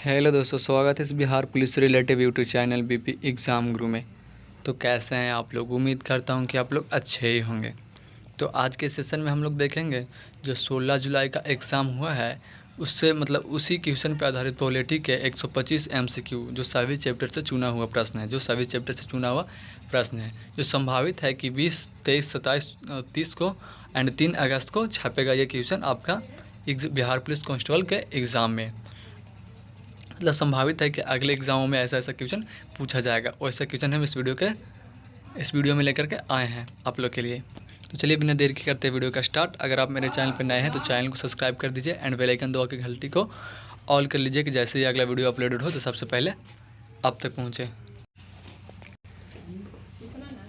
Hello दोस्तों, स्वागत है इस बिहार पुलिस से relative YouTube channel BP exam गुरु में। तो कैसे हैं आप लोग? उम्मीद करता हूं कि आप लोग अच्छे ही होंगे। तो आज के सेशन में हम लोग देखेंगे जो 16 जुलाई का एग्ज़ाम हुआ है उससे मतलब उसी क्वेश्चन पर आधारित पॉलिटी के 125 एमसीक्यू जो सभी चैप्टर से चुना हुआ प्रश्न है, जो संभावित है कि 20, 23, 27, 30 को एंड 3 अगस्त को छपेगा ये क्वेश्चन आपका बिहार पुलिस कांस्टेबल के एग्ज़ाम में। मतलब संभावित है कि अगले एग्जामों में ऐसा ऐसा क्वेश्चन पूछा जाएगा। वैसा क्वेश्चन हम इस वीडियो में लेकर के आए हैं आप लोग के लिए। तो चलिए बिना देर के करते हैं वीडियो का स्टार्ट। अगर आप मेरे चैनल पर नए हैं तो चैनल को सब्सक्राइब कर दीजिए एंड बेल आइकन दबा के घंटी को ऑल कर लीजिए कि जैसे ही अगला वीडियो अपलोडेड हो तो सबसे पहले आप तक पहुँचे।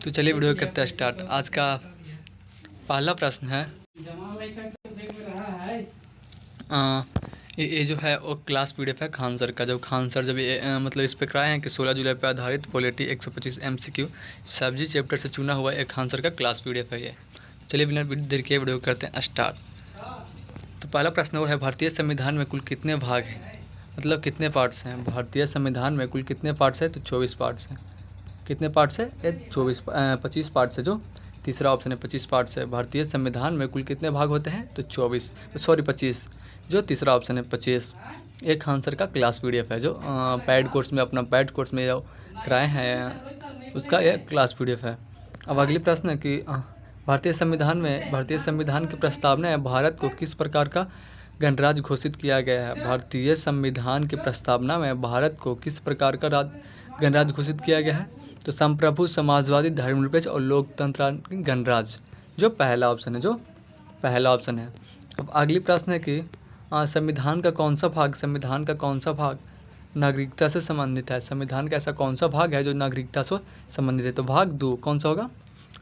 तो चलिए वीडियो करते हैं स्टार्ट। आज का पहला प्रश्न है ये जो है वो क्लास पीडीएफ है खान सर का। जब खान सर जब ये मतलब इस पे कराए हैं कि 16 जुलाई पर आधारित पॉलिटी 125 एमसीक्यू सब्जी चैप्टर से चुना हुआ एक खान सर का क्लास पीडीएफ है ये। चलिए बिना देर के वीडियो करते हैं स्टार्ट। तो पहला प्रश्न वो है, भारतीय संविधान में कुल कितने भाग हैं? मतलब कितने पार्ट्स हैं? भारतीय संविधान में कुल कितने पार्ट्स हैं? तो 24 पार्ट्स हैं। कितने पार्ट्स है? ये 25 पार्ट्स है। जो तीसरा ऑप्शन है 25 पार्ट्स है। भारतीय संविधान में कुल कितने भाग होते हैं? तो 25। जो तीसरा ऑप्शन है 25। एक आंसर का क्लास पीडीएफ है जो पैड कोर्स में जो कराए हैं उसका यह क्लास पीडीएफ है। अब अगली प्रश्न है कि भारतीय संविधान की प्रस्तावना है भारत को किस प्रकार का गणराज्य घोषित किया गया है? भारतीय संविधान की प्रस्तावना में भारत को किस प्रकार का गणराज्य घोषित किया गया है? तो संप्रभु, समाजवादी, धर्मनिरपेक्ष और लोकतंत्र गणराज्य, जो पहला ऑप्शन है। अब अगली प्रश्न है कि संविधान का कौन सा भाग नागरिकता से संबंधित है? संविधान का ऐसा कौन सा भाग है जो नागरिकता से संबंधित है? तो भाग 2 कौन सा होगा?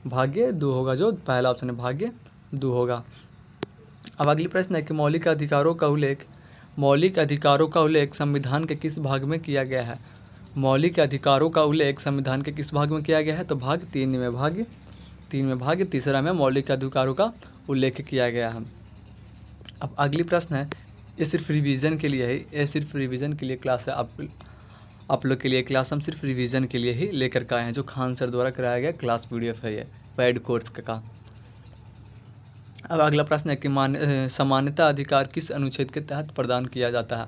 भाग्य 2 होगा, जो पहला ऑप्शन है भाग्य 2 होगा। अब अगली प्रश्न है कि मौलिक अधिकारों का उल्लेख संविधान के किस भाग में किया गया है? मौलिक अधिकारों का उल्लेख संविधान के किस भाग में किया गया है? तो भाग 3 में तीसरा में मौलिक अधिकारों का उल्लेख किया गया है। अब अगली प्रश्न है, ये सिर्फ रिवीजन के लिए क्लास है। आप लोग के लिए क्लास हम सिर्फ रिवीजन के लिए ही लेकर के आए हैं। जो खान सर द्वारा कराया गया क्लास पीडीएफ है ये पैड कोर्स का। अब अगला प्रश्न है कि समानता अधिकार किस अनुच्छेद के तहत प्रदान किया जाता है?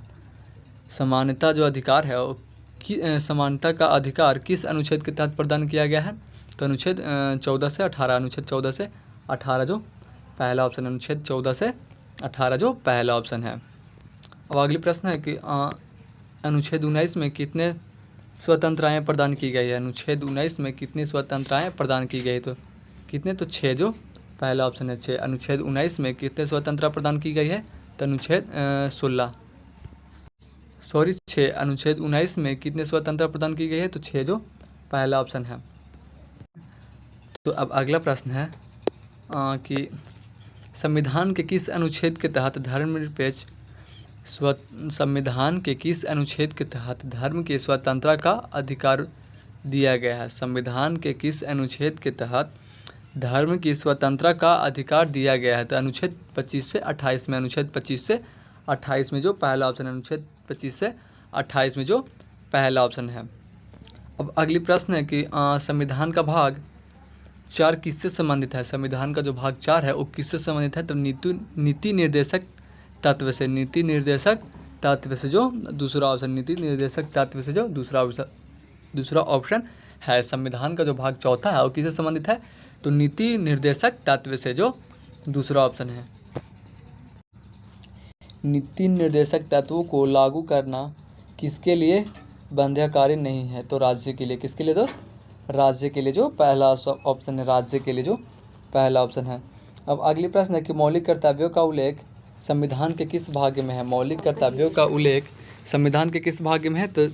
समानता जो अधिकार है वो समानता का अधिकार किस अनुच्छेद के तहत प्रदान किया गया है? तो अनुच्छेद 14 से 18 जो पहला ऑप्शन, अनुच्छेद 14 से 18 जो पहला ऑप्शन है। अब अगली प्रश्न है कि अनुच्छेद 19 में कितने स्वतंत्रताएँ प्रदान की गई है? अनुच्छेद 19 में कितनी स्वतंत्रताएँ प्रदान की गई? तो कितने? तो 6 जो पहला ऑप्शन है 6। अनुच्छेद 19 में कितने स्वतंत्रता प्रदान की गई है? तो अनुच्छेद 6। अनुच्छेद 19 में कितने स्वतंत्रता प्रदान की गई है? तो 6 जो पहला ऑप्शन है। तो अब अगला प्रश्न है कि संविधान के किस अनुच्छेद के तहत धर्म की स्वतंत्रता का अधिकार दिया गया है? संविधान के किस अनुच्छेद के तहत धर्म की स्वतंत्रता का अधिकार दिया गया है? तो अनुच्छेद 25 से 28 में। अनुच्छेद 25 से 28 में जो पहला ऑप्शन है। अनुच्छेद 25 से 28 में जो पहला ऑप्शन है। अब अगली प्रश्न है कि संविधान का भाग 4 किससे संबंधित है? संविधान का जो भाग 4 है वो किससे संबंधित है? तो नीति निर्देशक तत्व से जो दूसरा ऑप्शन, नीति निर्देशक तत्व से जो दूसरा ऑप्शन है। संविधान का जो भाग 4 है वो किससे संबंधित है? तो नीति निर्देशक तत्व से जो दूसरा ऑप्शन है। नीति निर्देशक तत्वों को लागू करना किसके लिए बाध्यकारी नहीं है? तो राज्य के लिए। किसके लिए दोस्त? राज्य के लिए, जो पहला ऑप्शन है। राज्य के लिए जो पहला ऑप्शन है। अब अगली प्रश्न है कि मौलिक कर्तव्यों का उल्लेख संविधान के किस भाग में है? मौलिक कर्तव्यों का उल्लेख संविधान के किस भाग में है? तो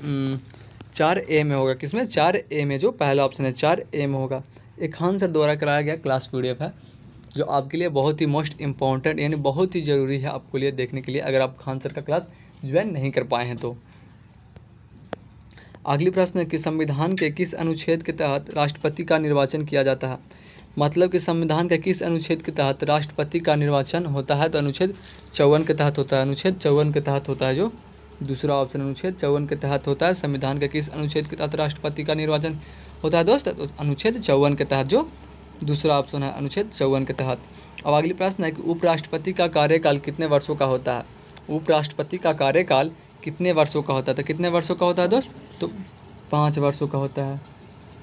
4A में होगा। किसमें? 4A में जो पहला ऑप्शन है 4A में होगा। एक खान सर द्वारा कराया गया क्लास पीडीएफ है जो आपके लिए बहुत ही मोस्ट इम्पॉर्टेंट यानी बहुत ही ज़रूरी है आपके लिए देखने के लिए, अगर आप खान सर का क्लास ज्वाइन नहीं कर पाए हैं तो। अगली प्रश्न है कि संविधान के किस अनुच्छेद के तहत राष्ट्रपति का निर्वाचन किया जाता है? मतलब कि संविधान के किस अनुच्छेद के तहत राष्ट्रपति का निर्वाचन होता है? तो अनुच्छेद 54 के तहत होता है। अनुच्छेद 54 के तहत होता है जो दूसरा ऑप्शन अनुच्छेद 54 के तहत होता है। संविधान के किस अनुच्छेद के तहत राष्ट्रपति का निर्वाचन होता है दोस्त? तो अनुच्छेद 54 के तहत, जो दूसरा ऑप्शन है अनुच्छेद 54 के तहत। अब अगली प्रश्न है कि उपराष्ट्रपति का कार्यकाल कितने वर्षों का होता है? उपराष्ट्रपति का कार्यकाल कितने वर्षों का होता है? तो कितने वर्षों का होता है दोस्त? तो 5 वर्षों का होता है,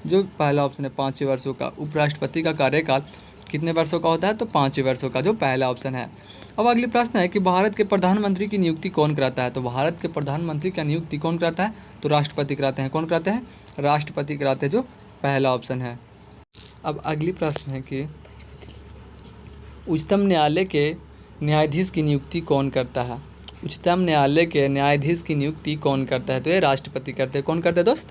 जो पहला ऑप्शन है 5 वर्षों का। उपराष्ट्रपति का कार्यकाल कितने वर्षों का होता है? तो 5 वर्षों का, जो पहला ऑप्शन है। अब अगली प्रश्न है कि भारत के प्रधानमंत्री की नियुक्ति कौन कराता है? तो भारत के प्रधानमंत्री का नियुक्ति कौन कराता है? तो राष्ट्रपति कराते हैं। कौन कराते हैं? राष्ट्रपति कराते हैं, जो पहला ऑप्शन है। अब अगली प्रश्न है कि उच्चतम न्यायालय के न्यायाधीश की नियुक्ति कौन करता है? उच्चतम न्यायालय के न्यायाधीश की नियुक्ति कौन करता है? तो ये राष्ट्रपति करते हैं। कौन करते हैं दोस्त?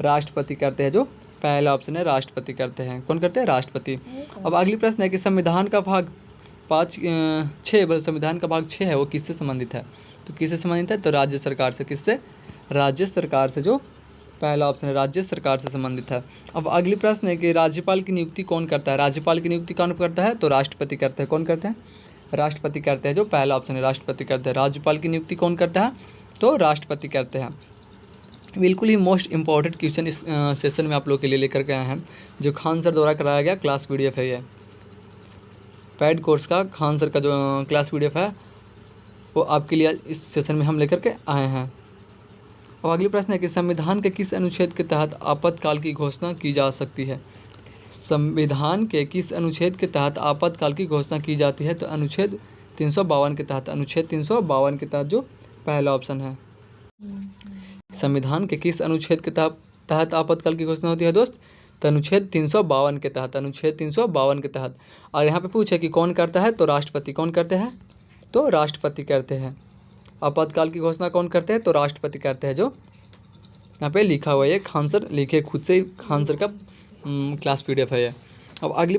राष्ट्रपति करते हैं, जो पहला ऑप्शन है राष्ट्रपति करते हैं। कौन करते हैं? राष्ट्रपति। अब अगली प्रश्न है कि संविधान का भाग 6 संविधान का भाग 6 है, वो किससे संबंधित है? तो किससे संबंधित है? तो राज्य सरकार से। किससे? राज्य सरकार से, जो पहला ऑप्शन है राज्य सरकार से संबंधित है। अब अगली प्रश्न है कि राज्यपाल की नियुक्ति कौन करता है? राज्यपाल की नियुक्ति कौन करता है? तो राष्ट्रपति करते हैं। कौन करते हैं? राष्ट्रपति करते हैं, जो पहला ऑप्शन है राष्ट्रपति करते हैं। राज्यपाल की नियुक्ति कौन करता है? तो राष्ट्रपति करते हैं। बिल्कुल ही मोस्ट इंपॉर्टेंट क्वेश्चन इस सेशन में आप लोग के लिए लेकर के आए हैं, जो खान सर द्वारा कराया गया क्लास PDF है। ये पैड कोर्स का खान सर का जो क्लास PDF है, वो आपके लिए इस सेशन में हम लेकर के आए हैं। और अगली प्रश्न है कि संविधान के किस अनुच्छेद के तहत आपातकाल की घोषणा की जा सकती है? संविधान के किस अनुच्छेद के तहत आपातकाल की घोषणा की जाती है? तो अनुच्छेद 352 के तहत। अनुच्छेद 352 के तहत, जो पहला ऑप्शन है। संविधान के किस अनुच्छेद के तहत आपातकाल की घोषणा होती है दोस्त? तो अनुच्छेद 352 के तहत। अनुच्छेद 352 के तहत। और यहाँ पे पूछे कि कौन करता है? तो राष्ट्रपति। कौन करते हैं? तो राष्ट्रपति करते हैं। आपातकाल की घोषणा कौन करते हैं? तो राष्ट्रपति करते हैं, जो यहाँ पे लिखा हुआ है। ये खान सर लिखे खुद से ही, खान सर का क्लास PDF है ये। अब अगली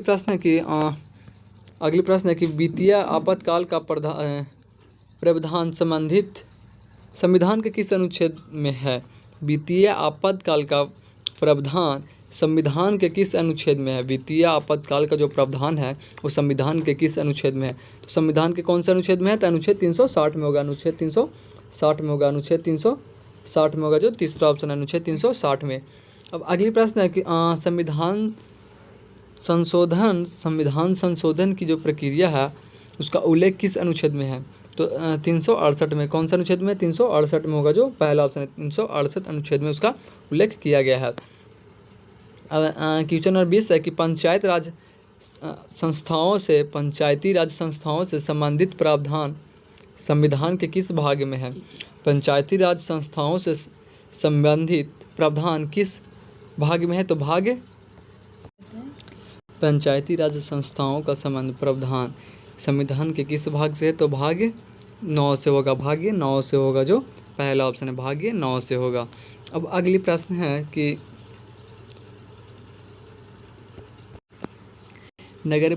प्रश्न है कि वित्तीय आपातकाल का प्रावधान संबंधित संविधान के किस अनुच्छेद में है? वित्तीय आपातकाल का प्रावधान संविधान के किस अनुच्छेद में है? वित्तीय आपातकाल का जो प्रावधान है वो संविधान के किस अनुच्छेद में है? तो संविधान के कौन से अनुच्छेद में है? तो अनुच्छेद 360 में होगा। अनुच्छेद 360 में होगा। अनुच्छेद 360 में होगा, जो तीसरा ऑप्शन है अनुच्छेद 360 में। अब अगली प्रश्न है कि संविधान संशोधन की जो प्रक्रिया है उसका उल्लेख किस अनुच्छेद में है? तो 368 में। कौन सा अनुच्छेद में? 368 में होगा, जो पहला ऑप्शन है। 368 अनुच्छेद में उसका उल्लेख किया गया है। अब क्वेश्चन नंबर 20 है कि पंचायती राज संस्थाओं से संबंधित प्रावधान संविधान के किस भाग में है? पंचायती राज संस्थाओं से संबंधित प्रावधान किस भाग में है? तो पंचायती राज संस्थाओं का संबंध प्रावधान संविधान के किस भाग से है? तो भाग 9 से होगा। भाग 9 से होगा, जो पहला ऑप्शन है भाग 9 से होगा। अब अगली प्रश्न है कि नगर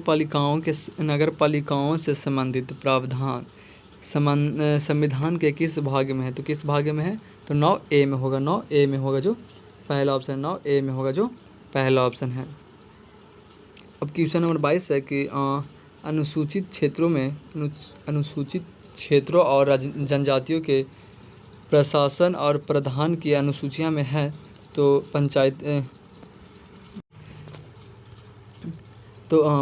पालिकाओं से संबंधित प्रावधान संविधान के किस भाग में है? तो किस भाग में है? तो 9A में होगा। 9A में होगा, जो पहला ऑप्शन 9A में होगा, जो पहला ऑप्शन है। अब क्वेश्चन नंबर 22 है कि अनुसूचित क्षेत्रों और जनजातियों के प्रशासन और प्रधान की अनुसूचियाँ में है। तो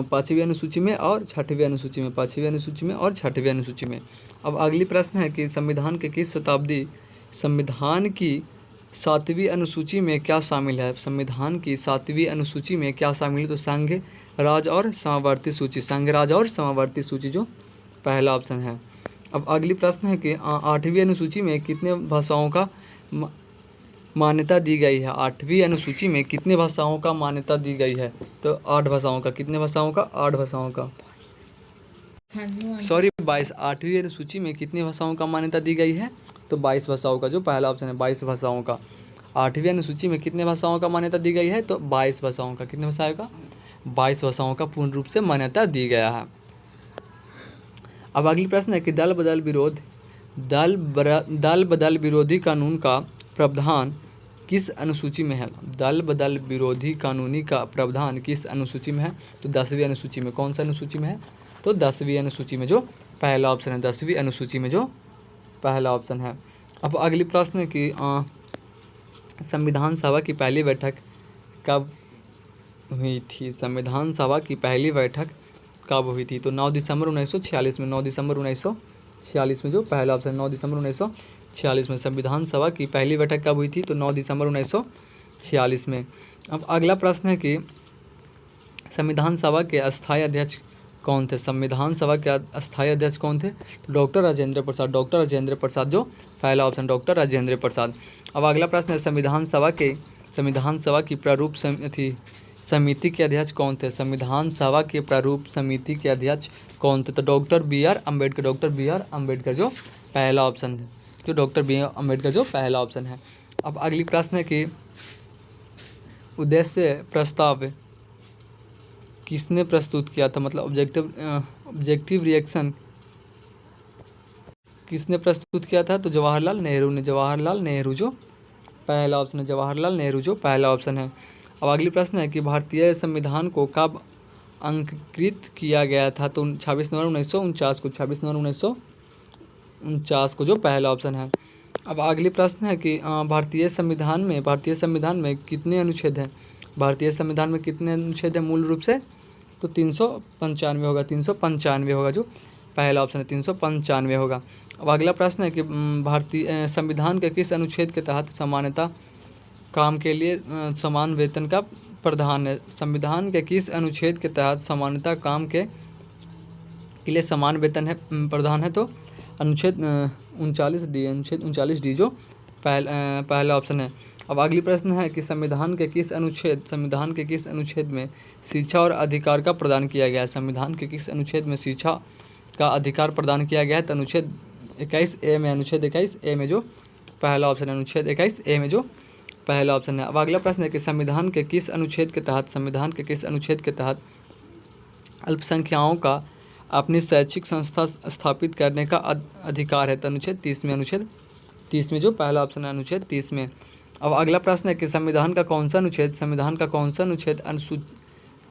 पाँचवीं अनुसूची में और छठवीं अनुसूची में। पाँचवीं अनुसूची में और छठवीं अनुसूची में। अब अगली प्रश्न है कि संविधान की 7वीं अनुसूची में क्या शामिल है? संविधान की 7वीं अनुसूची में क्या शामिल है? तो संघ राज और समावर्ती सूची। संघ राज और समावर्ती सूची, जो पहला ऑप्शन है। अब अगली प्रश्न है कि 8वीं अनुसूची में कितने भाषाओं का मान्यता दी गई है? 8वीं अनुसूची में कितने भाषाओं का मान्यता दी गई है? तो 8 भाषाओं का। कितने भाषाओं का? 8 भाषाओं का। 22। 8वीं अनुसूची में कितनी भाषाओं का मान्यता दी गई है? तो 22 भाषाओं का, जो पहला ऑप्शन है 22 भाषाओं का। 8वीं अनुसूची में कितने भाषाओं का मान्यता दी गई है? तो 22 भाषाओं का। कितने भाषाओं का? 22 भाषाओं का पूर्ण रूप से मान्यता दी गया है। अब अगली प्रश्न है कि दल बदल विरोधी कानून का प्रावधान किस अनुसूची में है? दल बदल विरोधी कानूनी का प्रावधान किस अनुसूची में है? तो 10वीं अनुसूची में। कौन सा अनुसूची में है? तो 10वीं अनुसूची में, जो पहला ऑप्शन है। 10वीं अनुसूची में, जो पहला ऑप्शन है। अब अगली प्रश्न है कि संविधान सभा की पहली बैठक कब हुई थी? संविधान सभा की पहली बैठक कब हुई थी? तो 9 दिसंबर 1946 में। 9 दिसंबर 1946 में जो पहला ऑप्शन, 9 दिसंबर 1946 में संविधान सभा की पहली बैठक कब हुई थी? तो 9 दिसंबर 1946 में। अब अगला प्रश्न है कि संविधान सभा के अस्थायी अध्यक्ष कौन थे? संविधान सभा के अस्थायी अध्यक्ष कौन थे? तो डॉक्टर राजेंद्र प्रसाद। डॉक्टर राजेंद्र प्रसाद जो पहला ऑप्शन, डॉक्टर राजेंद्र प्रसाद। अब अगला प्रश्न है संविधान सभा की प्रारूप समिति के अध्यक्ष कौन थे? संविधान सभा के प्रारूप समिति के अध्यक्ष कौन थे? तो doctor B R Ambedkar. Doctor B R Ambedkar जो पहला ऑप्शन है, जो डॉक्टर बी आर अम्बेडकर जो पहला ऑप्शन है। अब अगली प्रश्न है कि उद्देश्य प्रस्ताव किसने प्रस्तुत किया था? मतलब ऑब्जेक्टिव रिएक्शन किसने प्रस्तुत किया था? तो जवाहरलाल नेहरू ने। जवाहरलाल नेहरू जो पहला ऑप्शन है, जवाहरलाल नेहरू जो पहला ऑप्शन है। अब अगली प्रश्न है कि भारतीय संविधान को कब अंगीकृत किया गया था? तो 26 नवंबर 1949 को। 26 नवंबर 1949 को जो पहला ऑप्शन है। अब अगली प्रश्न है कि भारतीय संविधान में कितने अनुच्छेद हैं? भारतीय संविधान में कितने अनुच्छेद हैं मूल रूप से? तो 395 होगा। 395 होगा जो पहला ऑप्शन है, 395 होगा। अब अगला प्रश्न है कि भारतीय संविधान के किस अनुच्छेद के तहत सामान्यता काम के लिए समान वेतन का प्रावधान है? संविधान के किस अनुच्छेद के तहत सामान्यता काम के लिए समान वेतन है प्रावधान है? तो अनुच्छेद 39D। अनुच्छेद 39D जो पहला ऑप्शन है। अब अगली प्रश्न है कि संविधान के किस अनुच्छेद में शिक्षा और अधिकार का प्रदान किया गया है? संविधान के किस अनुच्छेद में शिक्षा का अधिकार प्रदान किया गया है? तो अनुच्छेद 21A में। अनुच्छेद 21A में जो पहला ऑप्शन है, अनुच्छेद 21A में जो पहला ऑप्शन है। अब अगला प्रश्न है कि संविधान के किस अनुच्छेद के तहत अल्पसंख्यकों का अपनी शैक्षिक संस्था स्थापित करने का अधिकार है? तो अनुच्छेद 30 में। अनुच्छेद 30 में जो पहला ऑप्शन है, अनुच्छेद 30 में। अब अगला प्रश्न है कि संविधान का कौन सा अनुच्छेद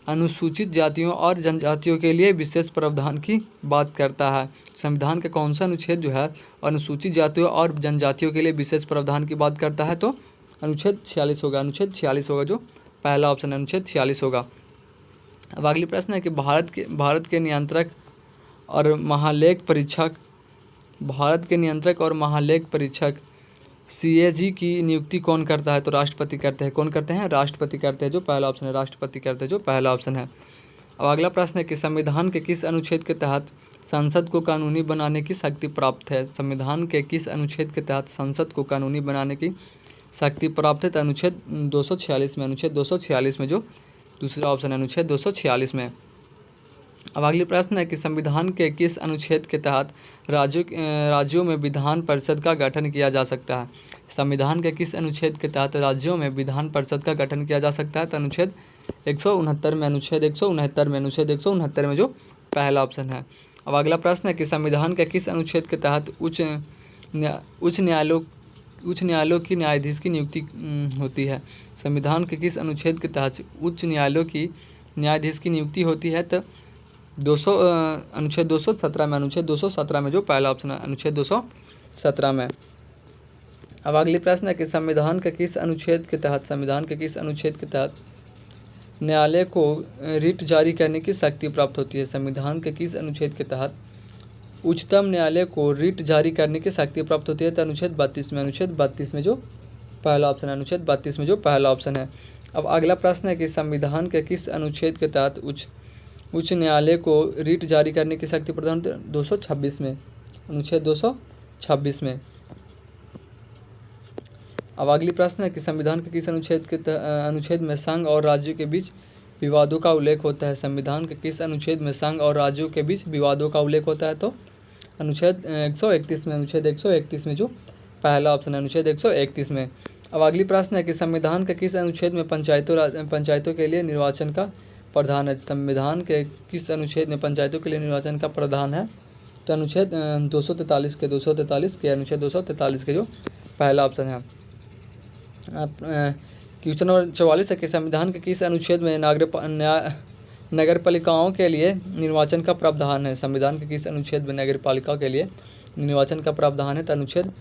अनुसूचित जातियों और जनजातियों के लिए विशेष प्रावधान की बात करता है? संविधान का कौन सा अनुच्छेद जो है अनुसूचित जातियों और जनजातियों के लिए विशेष प्रावधान की बात करता है? तो अनुच्छेद 46 होगा। अनुच्छेद 46 होगा जो पहला ऑप्शन है, अनुच्छेद 46 होगा। अब अगली प्रश्न है कि भारत के नियंत्रक और महालेख परीक्षक CAG की नियुक्ति कौन करता है? तो राष्ट्रपति करते हैं। कौन करते हैं? राष्ट्रपति करते हैं जो पहला ऑप्शन है, राष्ट्रपति करते हैं जो पहला ऑप्शन है। अब अगला प्रश्न है कि संविधान के किस अनुच्छेद के तहत संसद को कानूनी बनाने की शक्ति प्राप्त है? संविधान के किस अनुच्छेद के तहत संसद को कानूनी बनाने की शक्ति प्राप्त है? तो अनुच्छेद 246 में। अनुच्छेद 246 में जो दूसरा ऑप्शन है, अनुच्छेद 246 में। अब अगली प्रश्न है कि संविधान के किस अनुच्छेद के तहत राज्यों में विधान परिषद का गठन किया जा सकता है? संविधान के किस अनुच्छेद के तहत राज्यों में विधान परिषद का गठन किया जा सकता है? तो अनुच्छेद 169 में। अनुच्छेद 169 में जो पहला ऑप्शन है। अब अगला प्रश्न है कि संविधान के किस अनुच्छेद के तहत उच्च न्यायालयों की न्यायाधीश की नियुक्ति होती है? संविधान के किस अनुच्छेद के तहत उच्च न्यायालयों की न्यायाधीश की नियुक्ति होती है? तो अनुच्छेद 217 में। अनुच्छेद 217 में जो पहला ऑप्शन है, अनुच्छेद 217 में। अब अगली प्रश्न है कि संविधान के किस अनुच्छेद के तहत न्यायालय को रिट जारी करने की शक्ति प्राप्त होती है? संविधान के किस अनुच्छेद के तहत उच्चतम न्यायालय को रिट जारी करने की शक्ति प्राप्त होती है? तो अनुच्छेद 32 में। अनुच्छेद 32 में जो पहला ऑप्शन है, अनुच्छेद 32 में जो पहला ऑप्शन है। अब अगला प्रश्न है कि संविधान के किस अनुच्छेद के तहत उच्च न्यायालय को रिट जारी करने की शक्ति प्रदान 226 में। अनुच्छेद 226 में। अब अगली प्रश्न है कि संविधान के किस अनुच्छेद में संघ और राज्यों के बीच विवादों का उल्लेख होता है? संविधान के किस अनुच्छेद में संघ और राज्यों के बीच विवादों का उल्लेख होता है? तो अनुच्छेद 131 में। अनुच्छेद 131 में जो पहला ऑप्शन है, अनुच्छेद 131 में। अब अगली प्रश्न है कि संविधान के किस अनुच्छेद में पंचायतों के लिए निर्वाचन का प्रावधान है? संविधान के किस अनुच्छेद में पंचायतों के लिए निर्वाचन का प्रावधान है? तो अनुच्छेद 243 के अनुच्छेद 243 के जो पहला ऑप्शन है। क्वेश्चन नंबर 44 है कि संविधान के किस अनुच्छेद में नगर पालिकाओं के लिए निर्वाचन का प्रावधान है? संविधान के किस अनुच्छेद में नगर पालिकाओं के लिए निर्वाचन का प्रावधान है? तो अनुच्छेद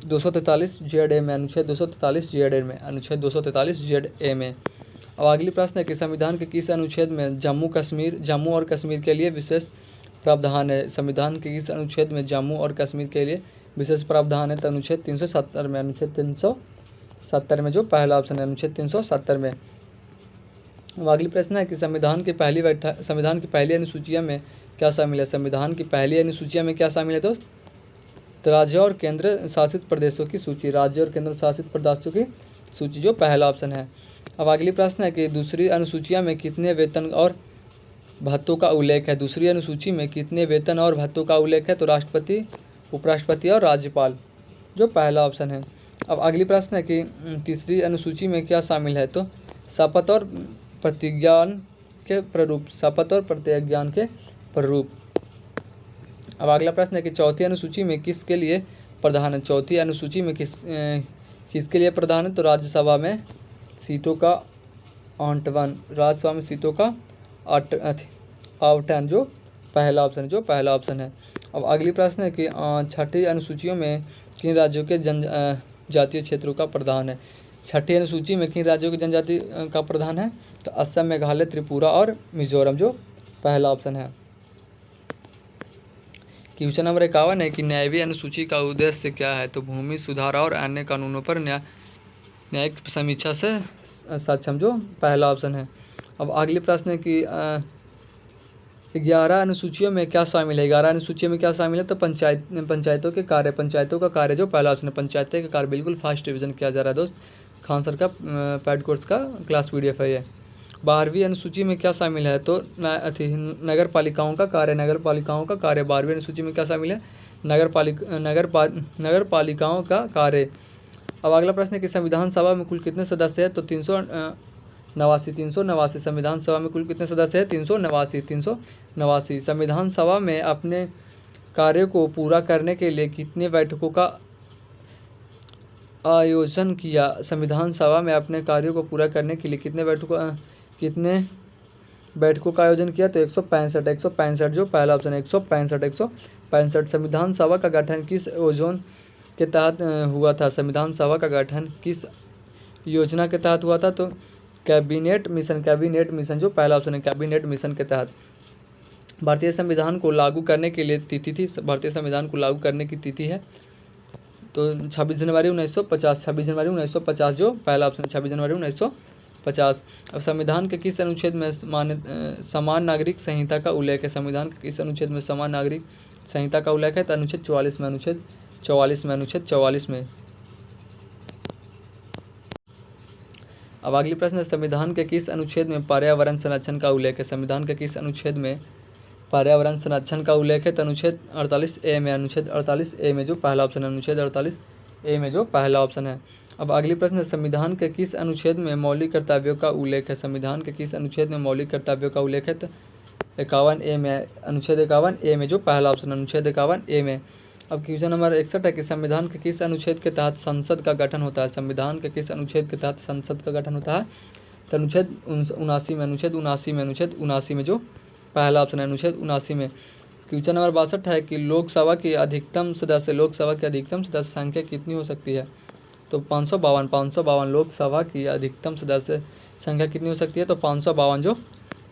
243 जेड ए में, अनुच्छेद 243 जेड ए में, अनुच्छेद 243 जेड ए में। अब अगली प्रश्न है कि संविधान के किस अनुच्छेद में जम्मू और कश्मीर के लिए विशेष प्रावधान है। संविधान के किस अनुच्छेद में जम्मू और कश्मीर के लिए विशेष प्रावधान है। तो अनुच्छेद 370 में, अनुच्छेद 370 में जो पहला ऑप्शन है, अनुच्छेद 370 में। अब अगली प्रश्न है कि संविधान की पहली अनुसूचिया में क्या शामिल है। संविधान की पहली अनुसूचिया में क्या शामिल है दोस्त। तो राज्य और केंद्र शासित प्रदेशों की सूची, राज्य और केंद्र शासित प्रदेशों की सूची जो पहला ऑप्शन है। अब अगली प्रश्न है कि दूसरी अनुसूचिया में कितने वेतन और भत्तों का उल्लेख है। दूसरी अनुसूची में कितने वेतन और भत्तों का उल्लेख है। तो राष्ट्रपति, उपराष्ट्रपति और राज्यपाल जो पहला ऑप्शन है। अब अगली प्रश्न है कि तीसरी अनुसूची में क्या शामिल है। तो शपथ और प्रतिज्ञान के प्रारूप, शपथ और प्रतिज्ञान के प्रारूप। अब अगला प्रश्न है कि चौथी अनुसूची में किसके लिए प्रधान है। चौथी अनुसूची में किसके लिए प्रधान है। तो राज्यसभा में सीटों का आवंटन, राज्यसभा में सीटों का आवंटन जो पहला ऑप्शन है, जो पहला ऑप्शन है। अब अगली प्रश्न है कि छठी अनुसूचियों में किन राज्यों के जनजातीय क्षेत्रों का प्रधान है। छठी अनुसूची में किन राज्यों के जनजाति का प्रधान है। तो असम, मेघालय, त्रिपुरा और मिजोरम जो पहला ऑप्शन है। क्वेश्चन नंबर 51 है कि न्यायवीय अनुसूची का उद्देश्य क्या है। तो भूमि सुधार और अन्य कानूनों पर न्यायिक समीक्षा से सक्षम जो पहला ऑप्शन है। अब अगली प्रश्न है कि 11 अनुसूचियों में क्या शामिल है। 11 अनुसूचियों में क्या शामिल है। तो पंचायतों का कार्य जो पहला ऑप्शन है। पंचायतें का कार्य बिल्कुल फास्ट रिविजन किया जा रहा है दोस्त। खान सर का पैड कोर्स का क्लास PDF है ये। 12वीं अनुसूची में क्या शामिल है। तो नगर पालिकाओं का कार्य, 12वीं अनुसूची में क्या शामिल है। नगर पालिकाओं का कार्य। अब अगला प्रश्न है कि संविधान सभा में कुल कितने सदस्य हैं। तो 389। संविधान सभा में कुल कितने सदस्य हैं। 389। संविधान सभा में अपने कार्य को पूरा करने के लिए कितने बैठकों का आयोजन किया। संविधान सभा में अपने कार्यों को पूरा करने के लिए कितने बैठकों का आयोजन किया। तो 165 जो पहला ऑप्शन है, 165। संविधान सभा का गठन किस योजना के तहत हुआ था। संविधान सभा का गठन किस योजना के तहत हुआ था। तो कैबिनेट मिशन जो पहला ऑप्शन है, कैबिनेट मिशन के तहत। भारतीय संविधान को लागू करने के लिए तिथि थी। भारतीय संविधान को लागू करने की तिथि है तो 26 जनवरी 1950 जो पहला ऑप्शन, 26 जनवरी 1950। अब संविधान के किस अनुच्छेद में समान नागरिक संहिता का उल्लेख है। संविधान के किस अनुच्छेद में समान नागरिक संहिता का उल्लेख है। तो अनुच्छेद 44 में, अनुच्छेद 44 में। अब अगली प्रश्न है संविधान के किस अनुच्छेद में पर्यावरण संरक्षण का उल्लेख है। संविधान के किस अनुच्छेद में पर्यावरण संरक्षण का उल्लेख है। तो अनुच्छेद 48A में, अनुच्छेद 48A में जो पहला ऑप्शन है, अनुच्छेद 48A में जो पहला ऑप्शन है। अब अगली प्रश्न है संविधान के किस अनुच्छेद में मौलिक कर्तव्यों का उल्लेख है। संविधान के किस अनुच्छेद में मौलिक कर्तव्यों का उल्लेख है। तो 51A में, अनुच्छेद 51A में जो पहला ऑप्शन है, अनुच्छेद 51A में। अब क्वेश्चन नंबर 61 है कि संविधान के किस अनुच्छेद के तहत संसद का गठन होता है। संविधान के किस अनुच्छेद के तहत संसद का गठन होता है। तो अनुच्छेद 79 में, अनुच्छेद 79 में जो पहला ऑप्शन है, अनुच्छेद 79 में। क्वेश्चन नंबर 62 है कि लोकसभा की अधिकतम सदस्य संख्या कितनी हो सकती है। तो 552 लोकसभा की अधिकतम सदस्य संख्या कितनी हो सकती है। तो 552 जो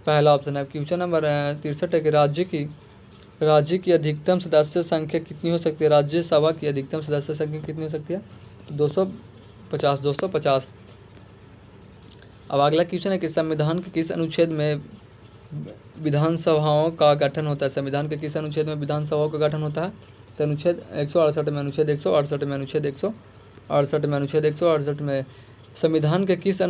पहला ऑप्शन है। क्वेश्चन नंबर 63 है कि राज्य की अधिकतम सदस्य संख्या कितनी हो सकती है। राज्यसभा की अधिकतम सदस्य संख्या कितनी हो सकती है। 250। अब अगला क्वेश्चन है कि संविधान के किस अनुच्छेद में विधानसभाओं का गठन होता है। संविधान के किस अनुच्छेद में विधानसभाओं का गठन होता है। तो अनुच्छेद 168 में, अनुच्छेद 168 में, अनुच्छेद 168 में। संविधान के किस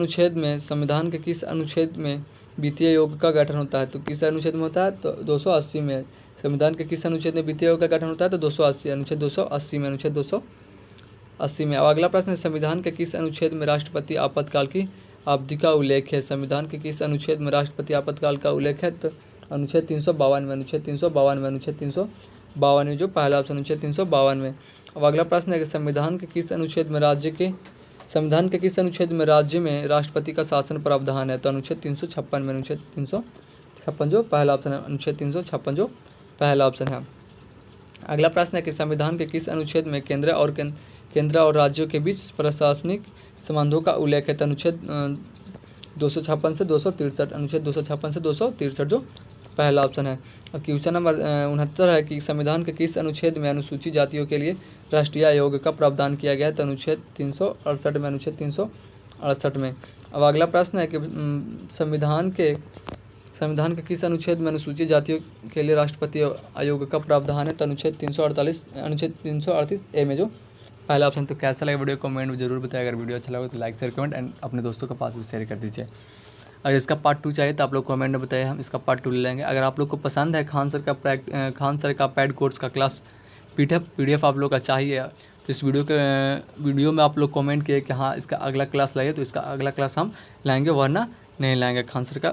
अनुच्छेद में वित्तीय आयोग का गठन होता है। तो किस अनुच्छेद में होता है। तो 280 में। संविधान के किस अनुच्छेद में वित्तीय आयोग का गठन होता है। तो 280, अनुच्छेद 280 में, अनुच्छेद 280 में। अब अगला प्रश्न है संविधान के किस अनुच्छेद में राष्ट्रपति आपातकाल की अवधि का उल्लेख है। संविधान के किस अनुच्छेद में राष्ट्रपति आपातकाल का उल्लेख है। तो अनुच्छेद 352 में, अनुच्छेद 352 में जो पहला ऑप्शन, अनुच्छेद 352 में। अब अगला प्रश्न है कि संविधान के किस अनुच्छेद में राज्य में राष्ट्रपति का शासन प्रावधान है। तो अनुच्छेद 356 में, अनुच्छेद 356 जो पहला ऑप्शन है, अनुच्छेद 356 जो पहला ऑप्शन है। अगला प्रश्न है कि संविधान के किस अनुच्छेद में केंद्र केंद्र और राज्यों के बीच प्रशासनिक संबंधों का उल्लेख है। तो अनुच्छेद 256 से 263, अनुच्छेद 256 से 263 जो पहला ऑप्शन है। और क्वेश्चन नंबर 69 है कि संविधान के किस अनुच्छेद में अनुसूचित जातियों के लिए राष्ट्रीय आयोग का प्रावधान किया गया है। तो अनुच्छेद 368 में, अनुच्छेद 368 में। अब अगला प्रश्न है कि संविधान के किस अनुच्छेद में अनुसूचित जातियों के लिए राष्ट्रपति आयोग का प्रावधान है। तो अनुच्छेद 338 ए में जो पहला ऑप्शन। तो कैसा लगा वीडियो कमेंट में जरूर बताएं। अगर वीडियो अच्छा लगा तो लाइक शेयर कमेंट एंड अपने दोस्तों के पास भी शेयर कर दीजिए। अगर इसका पार्ट 2 चाहिए तो आप लोग कमेंट में बताइए, हम इसका पार्ट 2 ले लेंगे। अगर आप लोग को पसंद है खान सर का पैड कोर्स का क्लास PDF आप लोग का चाहिए तो इस वीडियो में आप लोग कमेंट किए कि हाँ इसका अगला क्लास लगे, तो इसका अगला क्लास हम लाएंगे, वरना नहीं लाएंगे। खान सर का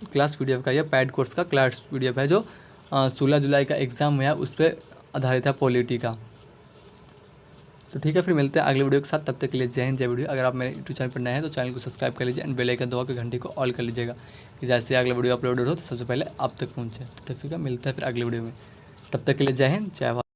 क्लास PDF का, यह पैड कोर्स का क्लास PDF है जो 16 जुलाई का एग्ज़ाम हुआ है, उस पर आधारित है पॉलिटी का। तो ठीक है, फिर मिलते हैं अगले वीडियो के साथ। तब तक के लिए जय हिंद, जय वीडियो। अगर आप मेरे यूट्यूब चैनल पर नए हैं तो चैनल को सब्सक्राइब कर लीजिए एंड बेल आइकन दबा के घंटे को ऑल कर लीजिएगा कि जैसे अगला वीडियो अपलोड हो तो सबसे पहले आप तक पहुँचे। तो ठीक है, मिलते हैं फिर अगले वीडियो में। तब तक के लिए जय हिंद, जय भारत।